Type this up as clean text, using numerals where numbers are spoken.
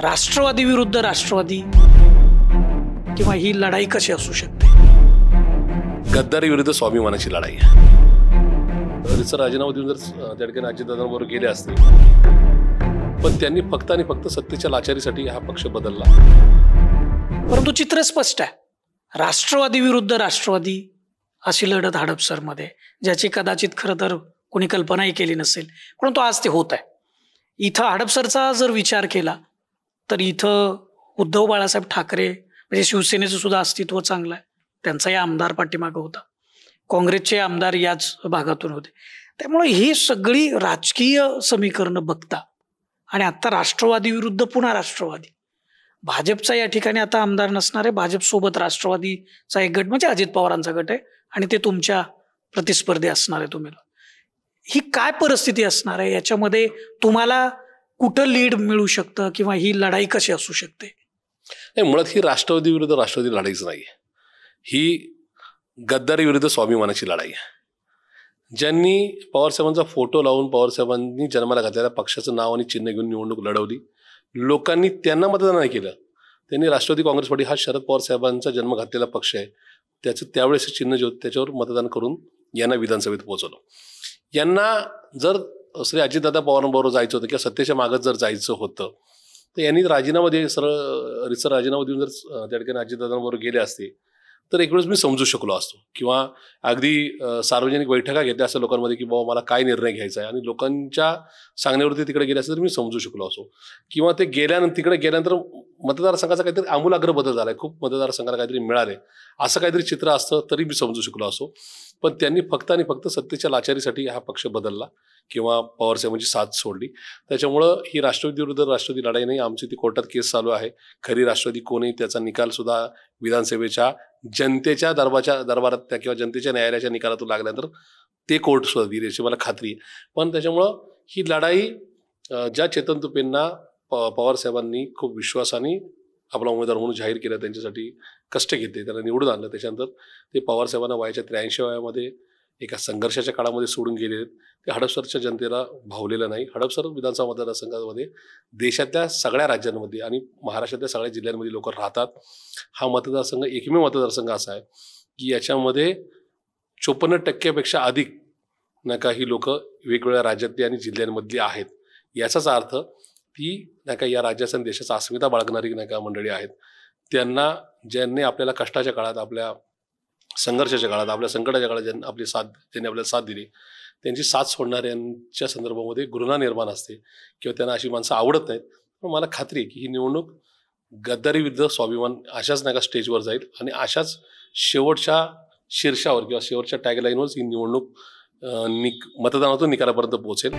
राष्ट्रवादी विरुद्ध राष्ट्रवादी किंवा ही लढाई कशी असू शकते? गद्दारी विरुद्ध स्वाभिमानाची लढाई आहे. रितसर राजीनामा देऊन जर त्या ठिकाणी अजितदादांबरोबर गेले असते, पण त्यांनी फक्त आणि फक्त सत्तेच्या लाचारीसाठी हा पक्ष बदलला. परंतु चित्र स्पष्ट आहे, राष्ट्रवादी विरुद्ध राष्ट्रवादी अशी लढत हडपसरमध्ये, ज्याची कदाचित खरं तर कोणी कल्पनाही केली नसेल, परंतु आज ते होत आहे. इथं हडपसरचा जर विचार केला तर इथं उद्धव बाळासाहेब ठाकरे म्हणजे शिवसेनेचं सुद्धा अस्तित्व चांगलं आहे. त्यांचाही आमदार पाठीमागं होता, काँग्रेसचे आमदार याच भागातून होते. त्यामुळे ही सगळी राजकीय समीकरणं बघता आणि आता राष्ट्रवादी विरुद्ध पुन्हा राष्ट्रवादी, भाजपचा या ठिकाणी आता आमदार नसणार आहे, भाजपसोबत राष्ट्रवादीचा एक गट म्हणजे अजित पवारांचा गट आहे आणि ते तुमच्या प्रतिस्पर्धी असणार आहे. तुम्हाला ही काय परिस्थिती असणार आहे, याच्यामध्ये तुम्हाला कुठं लीड मिळू शकतं किंवा ही लढाई कशी असू शकते? नाही, मुळात ही राष्ट्रवादी विरुद्ध राष्ट्रवादी लढाईच नाही, ही गद्दारी विरुद्ध स्वाभिमानाची लढाई आहे. ज्यांनी पवारसाहेबांचा फोटो लावून पवारसाहेबांनी जन्माला घातलेल्या पक्षाचं नाव आणि चिन्ह घेऊन निवडणूक लढवली, लोकांनी त्यांना मतदान नाही केलं. त्यांनी राष्ट्रवादी काँग्रेस पार्टी हा शरद पवार साहेबांचा जन्म घातलेला पक्ष आहे, त्याचं त्यावेळेस चिन्ह जे होतं त्याच्यावर मतदान करून यांना विधानसभेत पोहोचवलं. यांना जर श्री अजितदादा पवारांबरोबर जायचं होतं किंवा सत्तेच्या मागत जर जायचं होतं तर यांनी राजीनामा दे सरळ रितसर राजीनामा देऊन जर त्या ठिकाणी अजितदादांबरोबर गेले असते तर एक वेळेस मी समजू शकलो असतो, किंवा अगदी सार्वजनिक बैठका घेतल्या असं लोकांमध्ये की बाबा मला काय निर्णय घ्यायचा आहे आणि लोकांच्या सांगण्यावरती तिकडे गेले असते तर मी समजू शकलो असतो. किंवा ते तिकडे गेल्यानंतर मतदारसंघाचा काहीतरी आमूलाग्र बदल झालाय, खूप मतदारसंघाला काहीतरी मिळाले असं काहीतरी चित्र असतं तरी मी समजू शकलो असो. पण त्यांनी फक्त आणि फक्त सत्तेच्या लाचारीसाठी हा पक्ष बदलला किंवा पवारसाहेबांची साथ सोडली. त्याच्यामुळं ही राष्ट्रवादी विरुद्ध राष्ट्रवादी लढाई नाही, आमची ती कोर्टात केस चालू आहे. खरी राष्ट्रवादी कोणी त्याचा निकाल सुद्धा विधानसभेच्या जनतेच्या दरबारात त्या किंवा जनतेच्या न्यायालयाच्या निकालातून लागल्यानंतर ते कोर्ट सुद्धा देईल याची मला खात्री आहे. पण त्याच्यामुळं ही लढाई ज्या चेतन तुपेंना पवारसाहेबांनी खूप विश्वासाने आपला उमेदवार म्हणून जाहीर केला, त्यांच्यासाठी कष्ट घेतले, त्यांना निवडून आणलं, त्याच्यानंतर ते पवारसाहेबांना वयाच्या 83 वयामध्ये एका संघर्षाच्या काळामध्ये सोडून गेले. ते हडपसरच्या जनतेला भावलेलं नाही. हडपसर विधानसभा मतदारसंघामध्ये देशातल्या सगळ्या राज्यांमध्ये आणि महाराष्ट्रातल्या सगळ्या जिल्ह्यांमध्ये लोक राहतात. हा मतदारसंघ एकमेव मतदारसंघ असा आहे की याच्यामध्ये 54% अधिक नाही का ही लोक वेगवेगळ्या राज्यातली आणि जिल्ह्यांमधली आहेत. याचाच अर्थ ती नाही का या राज्याचा आणि देशाचा अस्मिता बाळगणारी नाही का मंडळी आहेत. त्यांना ज्यांनी आपल्याला कष्टाच्या काळात, आपल्या संघर्षाच्या काळात, आपल्या संकटाच्या काळात ज्यांनी आपल्याला साथ दिली, त्यांची साथ सोडणाऱ्यांच्या संदर्भामध्ये घृणा निर्माण असते किंवा त्यांना अशी माणसं आवडत नाहीत. पण मला खात्री आहे की ही निवडणूक गद्दारी विरुद्ध स्वाभिमान अशाच नाही का स्टेजवर जाईल आणि अशाच शेवटच्या शीर्षावर किंवा शेवटच्या टॅगलाईनवर ही निवडणूक मतदानातून निकालापर्यंत पोहोचेल.